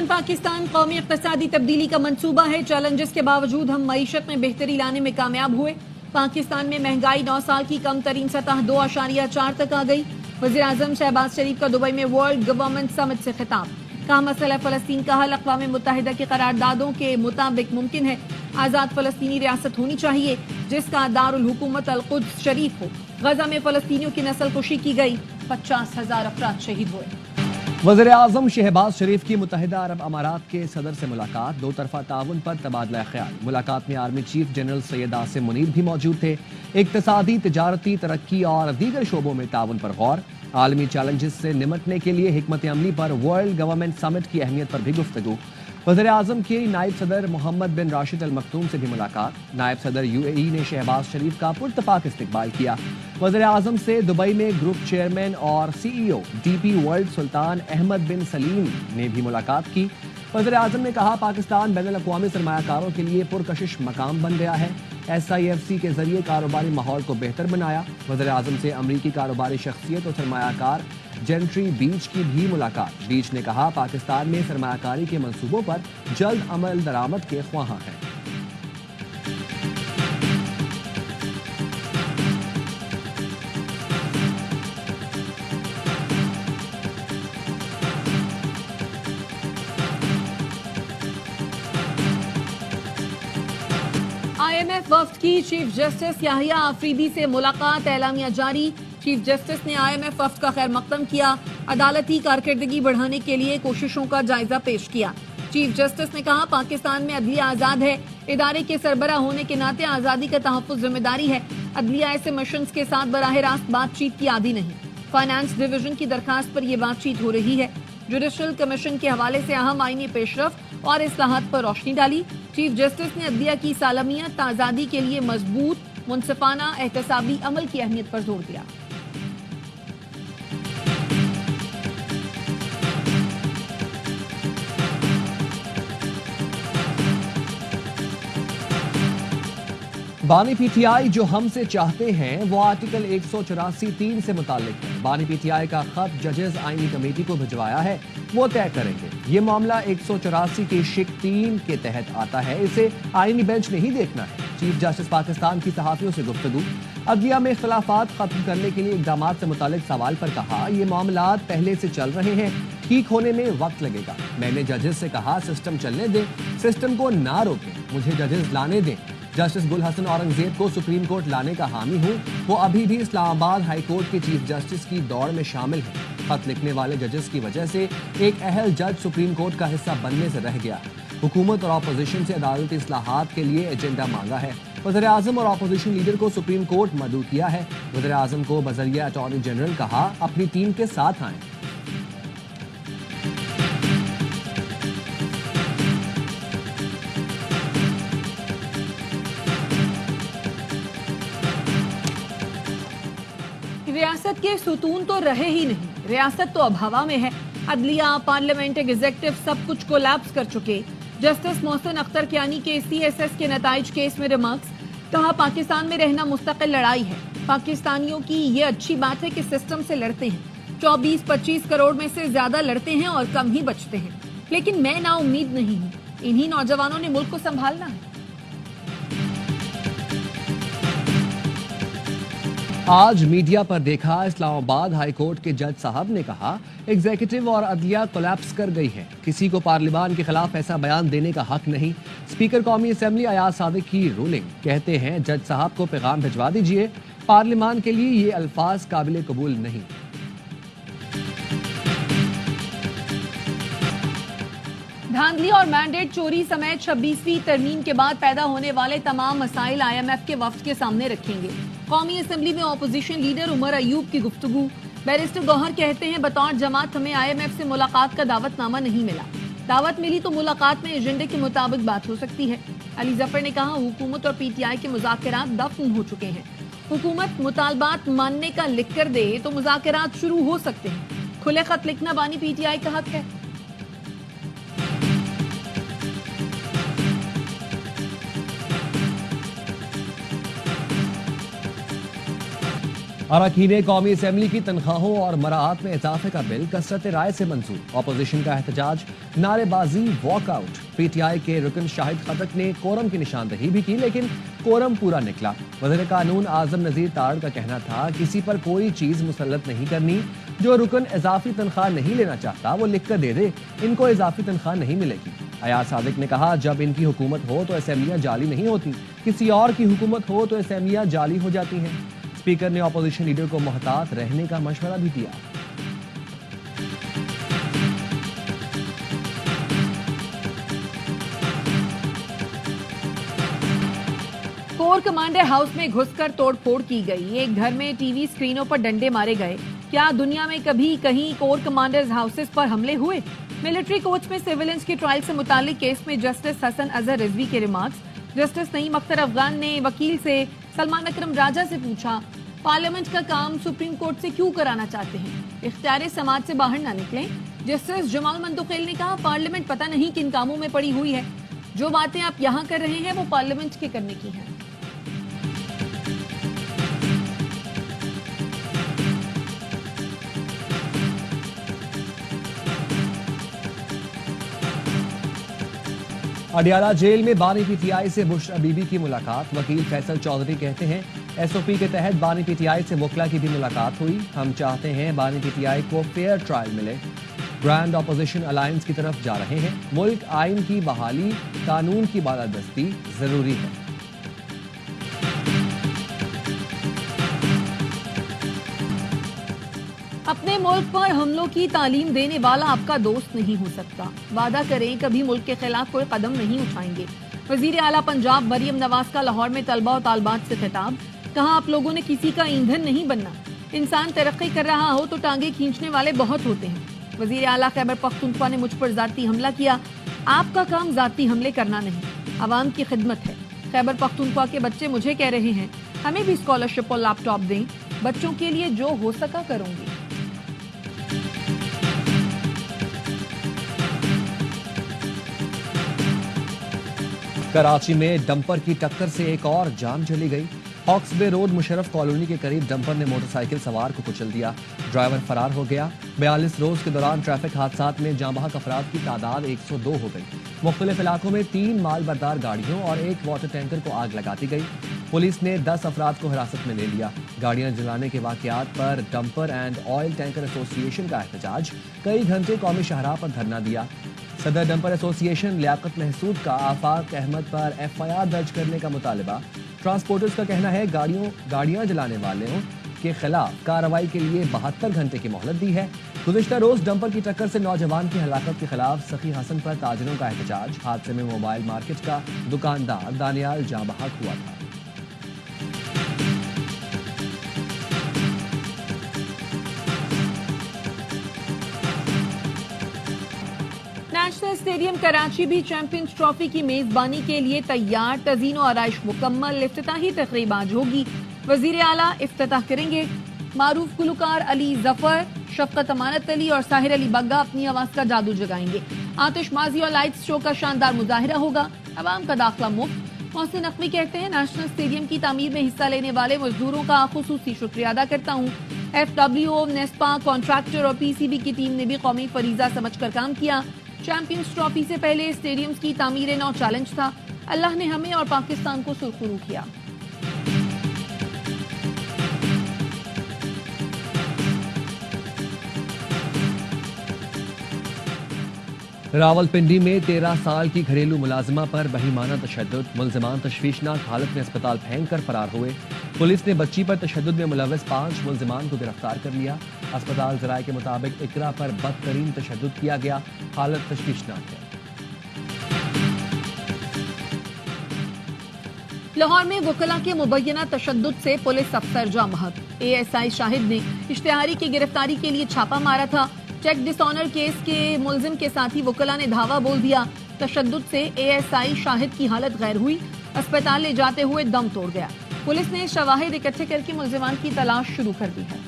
Iran Pakistan कौमी इक़्तिसादी तब्दीली का मंसूबा है। चैलेंजेस के बावजूद हम मईशत में बेहतरी लाने में कामयाब हुए। पाकिस्तान में महंगाई 9 साल की कम तरीन सतह 2.4 तक आ गई। वज़ीर-ए-आज़म शहबाज शरीफ का दुबई में वर्ल्ड गवर्नमेंट समिट से खिताब। कहा मसला फ़लस्तीन का हल अक़वाम मुत्तहिदा की करारदादों के मुताबिक मुमकिन है। आज़ाद फ़लस्तीनी रियासत होनी चाहिए जिसका दारुल हुकूमत अल-कुद्स शरीफ हो। गजा में फ़लस्तीनियों की नस्ल कुशी की गई, 50,000 अफराद शहीद हुए। वज़ीर-ए-आज़म शहबाज शरीफ की मुत्तहिदा अरब अमारात के सदर से मुलाकात। दो तरफा ताउन पर तबादला ख्याल। मुलाकात में army chief general Syed Asim Munir भी मौजूद थे। इक्तिसादी, तिजारती, तरक्की और दीगर शोबों में ताउन पर गौर। आलमी चैलेंजेस से निमटने के लिए हिकमत अमली पर वर्ल्ड गवर्नमेंट समिट की अहमियत पर भी गुफ्तगू। वज़ीर-ए-आज़म की नायब सदर मोहम्मद बिन राशिद अल मखतूम से भी मुलाकात। नायब सदर UAE ने शहबाज शरीफ का पुरतपाक इस्तकबाल किया। वज़ीर-ए-आज़म से दुबई में ग्रुप चेयरमैन और CEO DP वर्ल्ड सुल्तान अहमद बिन सलीम ने भी मुलाकात की। वज़ीर-ए-आज़म ने कहा पाकिस्तान बैनुल अक़वामी सरमायाकारों के लिए पुरकशिश मकाम बन गया है। SIFC के जरिए कारोबारी माहौल को बेहतर बनाया। वज़ीर-ए-आज़म से अमरीकी कारोबारी शख्सियत और सरमायाकार जेंट्री बीच की भी मुलाकात। बीच ने कहा पाकिस्तान में सरमायाकारी के मंसूबों पर जल्द अमल दरामद के ख्वाहां हैं। IMF वफ्द की चीफ जस्टिस याहिया आफरीदी से मुलाकात। एलामिया जारी। चीफ जस्टिस ने IMF वफ्द का खैर मकदम किया। अदालती कारकर्दगी बढ़ाने के लिए कोशिशों का जायजा पेश किया। चीफ जस्टिस ने कहा पाकिस्तान में अदलिया आजाद है। इदारे के सरबराह होने के नाते आजादी का तहफ़्फ़ुज़ जिम्मेदारी है। अदलिया ऐसे मिशंस के साथ बराह रास्त बातचीत की आदी नहीं। फाइनेंस डिवीजन की दरखास्त पर यह बातचीत हो रही है। जुडिशल कमीशन के हवाले से अहम आईनी पेशरफ्त और इस्लाहात पर रोशनी डाली। चीफ जस्टिस ने अदलिया की सालमियत, आज़ादी के लिए मजबूत, मुनसिफाना, एहतसाबी अमल की अहमियत पर जोर दिया। बानी PTI जो हमसे चाहते हैं वो आर्टिकल 184(3) से मुताल्लिक है। बानी PTI का खत जजेस आईनी कमेटी को भिजवाया है, वो तय करेंगे। ये मामला 184 के शिक 3 के तहत आता है, इसे आईनी बेंच ने ही देखना है। चीफ जस्टिस पाकिस्तान की सहाफियों से गुफ्तगू। अदलिया में इख्तलाफात खत्म करने के लिए इक़दामात से मुताल्लिक सवाल पर कहा ये मामलात पहले से चल रहे हैं, ठीक होने में वक्त लगेगा। मैंने जजेस से कहा सिस्टम चलने दें, सिस्टम को ना रोकें, मुझे जजेस लाने दें। जस्टिस गुल हसन औरंगजेब को सुप्रीम कोर्ट लाने का हामी हूँ, वो अभी भी इस्लामाबाद हाई कोर्ट के चीफ जस्टिस की दौड़ में शामिल हैं। खत लिखने वाले जजेस की वजह से एक अहल जज सुप्रीम कोर्ट का हिस्सा बनने से रह गया। हुकूमत और अपोजिशन से अदालती इस्लाहात के लिए एजेंडा मांगा है। वज़ीर-ए-आज़म और अपोजिशन लीडर को सुप्रीम कोर्ट मदऊ किया है। वज़ीर-ए-आज़म को बज़रिया अटॉर्नी जनरल कहा अपनी टीम के साथ आएं। रियासत के सुतून तो रहे ही नहीं, रियासत तो अब हवा में है। अदलिया, पार्लियामेंट, एग्जीक्यूटिव सब कुछ कोलैप्स कर चुके। जस्टिस मोहसिन अख्तर कियानी के CSS के नताइज केस में रिमार्क्स। कहा पाकिस्तान में रहना मुस्तकिल लड़ाई है। पाकिस्तानियों की ये अच्छी बात है कि सिस्टम से लड़ते हैं। 24-25 करोड़ में से ज्यादा लड़ते हैं और कम ही बचते हैं, लेकिन मैं ना उम्मीद नहीं हूँ। इन्हीं नौजवानों ने मुल्क को संभालना है। आज मीडिया पर देखा इस्लामाबाद हाई कोर्ट के जज साहब ने कहा एग्जीक्यूटिव और अदलिया कोलैप्स कर गई है, किसी को पार्लियामान के खिलाफ ऐसा बयान देने का हक नहीं। स्पीकर कौमी असेंबली अयाज सादिक की रूलिंग। कहते हैं जज साहब को पैगाम भिजवा दीजिए, पार्लियामान के लिए ये अल्फाज काबिल कबूल नहीं। धांधली और मैंडेट चोरी समेत 26वीं तरमीम के बाद पैदा होने वाले तमाम मसाइल IMF के वफ्द के सामने रखेंगे। कौमी असेंबली में अपोजिशन लीडर उमर अयूब की गुफ्तगू। बैरिस्टर गौहर कहते हैं बतौर जमात हमें IMF से मुलाकात का दावतनामा नहीं मिला। दावत मिली तो मुलाकात में एजेंडे के मुताबिक बात हो सकती है। अली जफर ने कहा हुकूमत और PTI के मुज़ाकरात दफन हो चुके हैं। हुकूमत मुतालबात मानने का लिख कर दे तो मुज़ाकरात शुरू हो सकते हैं। खुले खत लिखना बानी PTI का हक है। अरकान कौमी असम्बली की तनख्वाहों और मराआत में इजाफे का बिल कसरत राय से मंजूर। अपोजिशन का एहतजाज, नारेबाजी, वॉकआउट। पीटीआई के रुकन शाहिद खटक ने कोरम की निशानदही भी की, लेकिन कोरम पूरा निकला। वज़ीर कानून आजम नज़ीर तारड़ का कहना था, किसी पर कोई चीज मुसल्लत नहीं करनी। जो रुकन इजाफी तनख्वाह नहीं लेना चाहता वो लिख कर दे दे, इनको इजाफी तनख्वाह नहीं मिलेगी। अयाज सादिक ने कहा, जब इनकी हुकूमत हो तो असेंबलियां जाली नहीं होती, किसी और की हुकूमत हो तो असेंबलियां जाली हो जाती हैं। स्पीकर ने अपोजिशन लीडर को मोहतात रहने का मशवरा भी दिया। कोर कमांडर हाउस में घुसकर तोड़फोड़ की गई। एक घर में टीवी स्क्रीनों पर डंडे मारे गए। क्या दुनिया में कभी कहीं कोर कमांडर्स हाउसेस पर हमले हुए? मिलिट्री कोच में सिविलियंस के ट्रायल से मुतालिक केस में जस्टिस हसन अजहर रिजवी के रिमार्क्स। जस्टिस नईम अख्तर अफगान ने वकील से सलमान अकरम राजा से पूछा, पार्लियामेंट का काम सुप्रीम कोर्ट से क्यों कराना चाहते हैं? इख्तियार समाज से बाहर ना निकलें। जस्टिस जमाल मंदुखेल ने कहा, पार्लियामेंट पता नहीं किन कामों में पड़ी हुई है। जो बातें आप यहाँ कर रहे हैं वो पार्लियामेंट के करने की हैं। अडियाला जेल में बानी पीटीआई से बुशरा बीबी की मुलाकात। वकील फैसल चौधरी कहते हैं, एसओपी के तहत बानी पीटीआई से वकला की भी मुलाकात हुई। हम चाहते हैं बानी पीटीआई को फेयर ट्रायल मिले। ग्रैंड अपोजिशन अलायंस की तरफ जा रहे हैं। मुल्क आइन की बहाली, कानून की बालादस्ती जरूरी है। अपने मुल्क पर हमलों की तालीम देने वाला आपका दोस्त नहीं हो सकता। वादा करें कभी मुल्क के खिलाफ कोई कदम नहीं उठाएंगे। वजीर आला पंजाब मरियम नवाज का लाहौर में तलबा और तालबात से खिताब। कहा, आप लोगों ने किसी का ईंधन नहीं बनना। इंसान तरक्की कर रहा हो तो टांगे खींचने वाले बहुत होते हैं। वजीर आला खैबर पख्तूनख्वा ने मुझ पर जाती हमला किया। आपका काम जाती हमले करना नहीं, आवाम की खिदमत है। खैबर पख्तूनख्वा के बच्चे मुझे कह रहे हैं, हमें भी स्कॉलरशिप और लैपटॉप दें। बच्चों के लिए जो हो सका करूंगी। कराची में डंपर की टक्कर से एक और जान चली गई। हॉक्स बे रोड मुशर्रफ कॉलोनी के करीब डंपर ने मोटरसाइकिल सवार को कुचल दिया। ड्राइवर फरार हो गया। 42 रोज के दौरान ट्रैफिक हादसात में जाँ बहक अफराद की तादाद 102 हो गई। मुख्तलिफ इलाकों में 3 माल बरदार गाड़ियों और 1 वाटर टैंकर को आग लगा दी गई। पुलिस ने 10 अफराद को हिरासत में ले लिया। गाड़ियां जलाने के वाकयात पर dumper and oil tanker association का एहतजाज। कई घंटे कौमी शाहराह पर धरना दिया। सदर डंपर एसोसिएशन लियाकत महसूद का आफाक अहमद पर एफआईआर दर्ज करने का मुतालबा। ट्रांसपोर्टर्स का कहना है, गाड़ियां जलाने वालों के खिलाफ कार्रवाई के लिए 72 घंटे की मोहलत दी है। गुज़िश्ता रोज डंपर की टक्कर से नौजवान की हलाकत के खिलाफ सखी हसन पर ताजिरों का एहतजाज। हादसे में मोबाइल मार्केट का दुकानदार दानियाल जाँ बहक हुआ था। नेशनल स्टेडियम कराची भी चैंपियंस ट्रॉफी की मेजबानी के लिए तैयार। तज़ीन और आराइश मुकम्मल। इफ्तिताही तकरीब आज होगी। वजीर आला इफ्तिताह करेंगे। मारूफ गुलकार अली जफर, शफकत अमानत अली और साहिर अली बग्गा अपनी आवाज का जादू जगाएंगे। आतिशबाजी और लाइट्स शो का शानदार मुजाहिरा होगा। अवाम का दाखिला मुफ्त। मोहसिन नकवी कहते हैं, नेशनल स्टेडियम की तामीर में हिस्सा लेने वाले मजदूरों का खुसूसी शुक्रिया अदा करता हूँ। FWO, नेस्पा, कॉन्ट्रैक्टर और PCB की टीम ने भी कौमी फरीजा समझकर काम किया। चैंपियंस ट्रॉफी से पहले स्टेडियम्स की तामीर नौ चैलेंज था। अल्लाह ने हमें और पाकिस्तान को सुरखरू किया। रावलपिंडी में 13 साल की घरेलू मुलाजिमा पर बहीमाना तशद्दुद। मुलजिमान तशवीशनाक हालत में अस्पताल फेंक कर फरार हुए। पुलिस ने बच्ची पर तशद्दुद में मुलव्वस 5 मुलजिमान को गिरफ्तार कर लिया। अस्पताल ज़राए के मुताबिक इकरा पर बदतरीन तशद्दुद किया गया। हालत तशवीशनाक है। लाहौर में वकला के मुबैना तशद्दुद से पुलिस अफसर जाँ बहक। ASI शाहिद ने इश्तिहारी की गिरफ्तारी के लिए छापा मारा था। चेक डिसऑनर केस के मुलजिम के साथी वकला ने धावा बोल दिया। तशद्दुद से ASI शाहिद की हालत गैर हुई। अस्पताल ले जाते हुए दम तोड़ गया। पुलिस ने शवाहिद इकट्ठे करके मुलजिमान की तलाश शुरू कर दी है।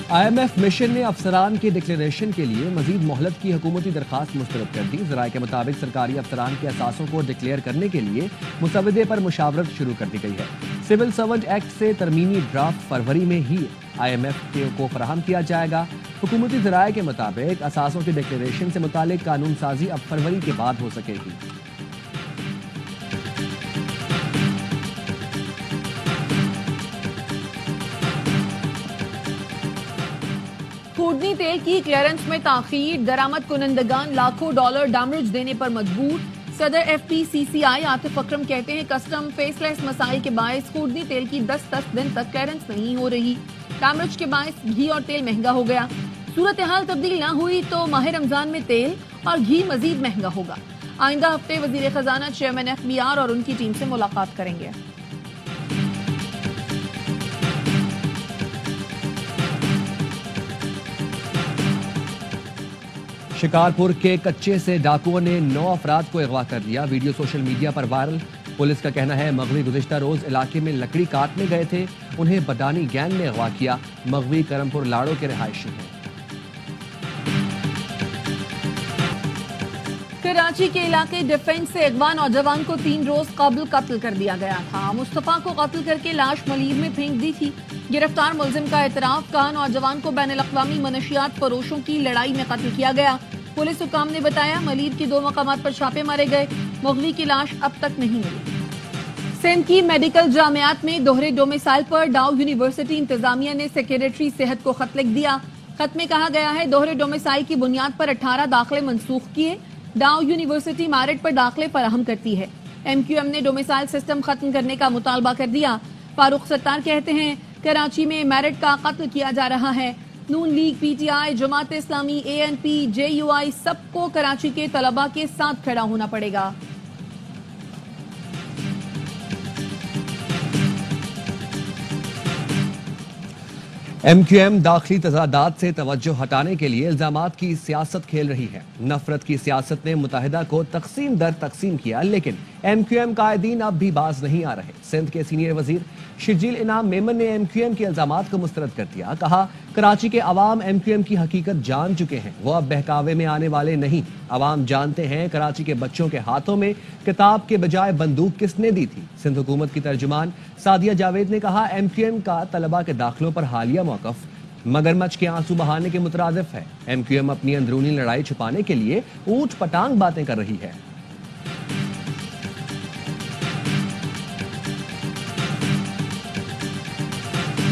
IMF मिशन ने अफसरान के डिक्लेरेशन के लिए मजीद मोहलत की हुकूमती दरखास्त मुस्तरद कर दी। ज़राए के मुताबिक सरकारी अफसरान के असासों को डिक्लेयर करने के लिए मुसवदे पर मुशावरत शुरू कर दी गई है। सिविल सर्वेंट एक्ट से तरमीमी ड्राफ्ट फरवरी में ही IMF को फराहम किया जाएगा। हुकूमती ज़राए के मुताबिक असासों के डिक्लेरेशन से मुतालिक कानून साजी अब फरवरी के बाद हो सकेगी। खूर्दनी तेल की क्लियरेंस में ताखीर, दरामद कुनंदगान लाखों डॉलर डैमेज देने पर मजबूर। सदर FPCCI आतिफ अकरम कहते हैं कस्टम फेसलेस मसाइल के बायस खूर्दनी तेल की 10 दिन तक क्लियरेंस नहीं हो रही। डैमेज के बायस घी और तेल महंगा हो गया। सूरत हाल तब्दील ना हुई तो माह रमजान में तेल और घी मजीद महंगा होगा। आइंदा हफ्ते वजीर खजाना चेयरमैन FBR और उनकी टीम से मुलाकात करेंगे। शिकारपुर के कच्चे से डाकुओं ने 9 अफराद को अगवा कर लिया। वीडियो सोशल मीडिया पर वायरल। पुलिस का कहना है मगवी गुज़िश्ता रोज इलाके में लकड़ी काटने गए थे, उन्हें बदानी गैंग ने अगवा किया। मगवी करमपुर लाड़ो के रिहायशी हैं। कराची के इलाके डिफेंस से अगवा नौजवान को 3 रोज कबल कत्ल कर दिया गया था। मुस्तफा को कत्ल करके लाश मलीर में फेंक दी थी। गिरफ्तार मुलजिम का एतराफ, कहा नौजवान को बैनुल अक़वामी मनशियात फरोशों की लड़ाई में कत्ल किया गया। पुलिस हुकाम ने बताया मलीर के 2 मकामात पर छापे मारे गए। मुगवी की लाश अब तक नहीं मिली। सिंध की मेडिकल जामियात में दोहरे डोमिसाइल पर डाउ यूनिवर्सिटी इंतजामिया ने सेक्रेटरी सेहत को खत लिख दिया। खत में कहा गया है दोहरे डोमिसाइल की बुनियाद पर 18 दाखिले मनसूख किए। डाउ यूनिवर्सिटी मैरिट पर दाखिले फराहम करती है। MQM ने डोमिसाइल सिस्टम खत्म करने का मुतालबा कर दिया। फारूक सत्तार कहते हैं कराची में मैरिट का कत्ल किया जा रहा है। नून league, PTI, Jamaat Islami, ANP, JUI सबको कराची के तलबा के साथ खड़ा होना पड़ेगा। MQM दाखिली तजादात से तवज्जो हटाने के लिए इल्जामात की सियासत खेल रही है। नफरत की सियासत ने मुत्तहिदा को तकसीम दर तकसीम किया, लेकिन MQM कायदीन अब भी बाज नहीं आ रहे। सिंध के सीनियर वजीर शिरजील इनाम मेमन ने MQM के इल्जामात को मुस्तरद कर दिया। कहा कराची के अवाम MQM की हकीकत जान चुके हैं, वो अब बहकावे में आने वाले नहीं। अवाम जानते हैं कराची के बच्चों के हाथों में किताब के बजाय बंदूक किसने दी थी। सिंध हुकूमत की तर्जुमान सादिया जावेद ने कहा MQM का तलबा के दाखिलों पर हालिया मौकफ मगरमच्छ के आंसू बहाने के मुतरादिफ है। MQM अपनी अंदरूनी लड़ाई छुपाने के लिए ऊंट पटांग बातें कर रही है।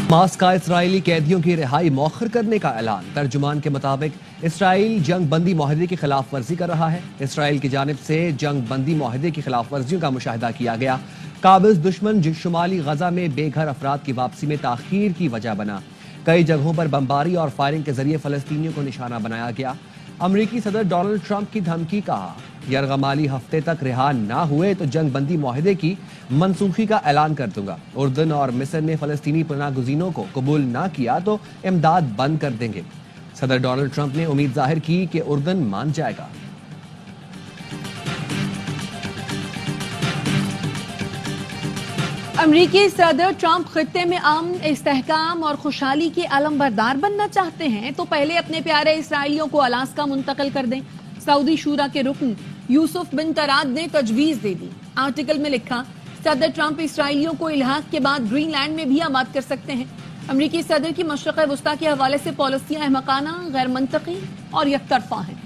हमास का इसराइली कैदियों की रिहाई मौखर करने का ऐलान। तर्जुमान के मुताबिक इसराइल जंग बंदी माहदे की खिलाफ वर्जी कर रहा है। इसराइल की जानिब से जंग बंदी माहदे की खिलाफ वर्जियों का मुशाहिदा किया गया। काबिज दुश्मन शुमाली गजा में बेघर अफराद की वापसी में ताखीर की वजह बना। कई जगहों पर बमबारी और फायरिंग के जरिए फलस्तीनियों को निशाना बनाया गया। अमरीकी सदर डोनाल्ड ट्रंप की धमकी, कहा यरगमाली हफ्ते तक रिहा ना हुए तो जंग बंदी माहदे की मनसूखी का ऐलान कर दूंगा। उर्दन और मिस्र ने फलस्तीनी पनाहगुज़ीनों को कबूल ना किया तो इमदाद बंद कर देंगे। सदर डोनाल्ड ट्रंप ने उम्मीद जाहिर की कि उर्दन मान जाएगा। अमरीकी सदर ट्रंप खित्ते में अमन, इस्तेहकाम और खुशहाली के अलमबरदार बनना चाहते हैं तो पहले अपने प्यारे इसराइलियों को अलास्का मुंतकिल कर दें। सऊदी शूरा के रुकन यूसुफ बिन तराद ने तजवीज दे दी। आर्टिकल में लिखा सदर ट्रंप इसराइलियों को इल्हाक के बाद ग्रीनलैंड में भी आबाद कर सकते हैं। अमरीकी सदर की मशरक़ वस्ता के हवाले से पॉलिसियां अहमकाना, गैर मंतकी और यकतरफा हैं।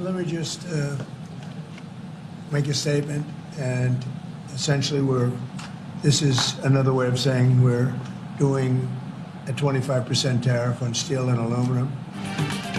Let me just make a statement, and essentially this is another way of saying we're doing a 25% tariff on steel and aluminum.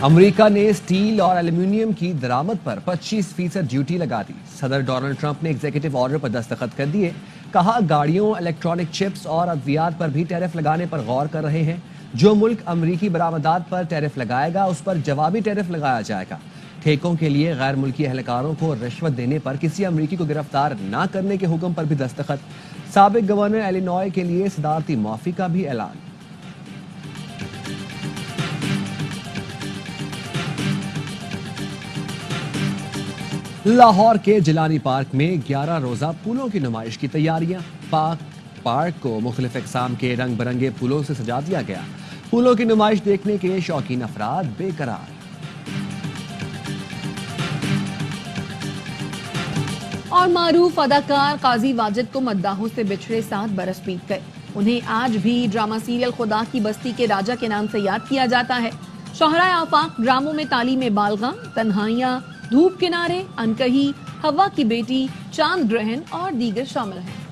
अमरीका ने स्टील और एल्यूमिनियम की दरामद पर 25% ड्यूटी लगा दी। सदर डोनाल्ड ट्रंप ने एग्जीक्यूटिव ऑर्डर पर दस्तखत कर दिए। कहा गाड़ियों, इलेक्ट्रॉनिक चिप्स और अद्वियात पर भी टैरिफ लगाने पर गौर कर रहे हैं। जो मुल्क अमरीकी बरामदात पर टैरिफ लगाएगा उस पर जवाबी टैरिफ लगाया जाएगा। ठेकों के लिए गैर मुल्की एहलकारों को रिश्वत देने पर किसी अमरीकी को गिरफ्तार न करने के हुक्म पर भी दस्तखत। साबिक गवर्नर इलिनॉय के लिए सदारती माफी का भी ऐलान। लाहौर के जिलानी पार्क में 11 रोजा फूलों की नुमाइश की तैयारियां। पार्क को मुख्तलिफ अक़साम के रंग बिरंगे फूलों से सजा दिया गया। फूलों की नुमाइश देखने के शौकीन अफराद बेकरार। और मारूफ अदाकार काजी वाजिद को मद्दाहों से बिछड़े 7 बरस बीत गए। उन्हें आज भी ड्रामा सीरियल खुदा की बस्ती के राजा के नाम से याद किया जाता है। शोहराए आफाक ड्रामों में तालीम बालगाम, तन्हाइयां, धूप किनारे, अनकही, हवा की बेटी, चांद ग्रहण और दीगर शामिल हैं।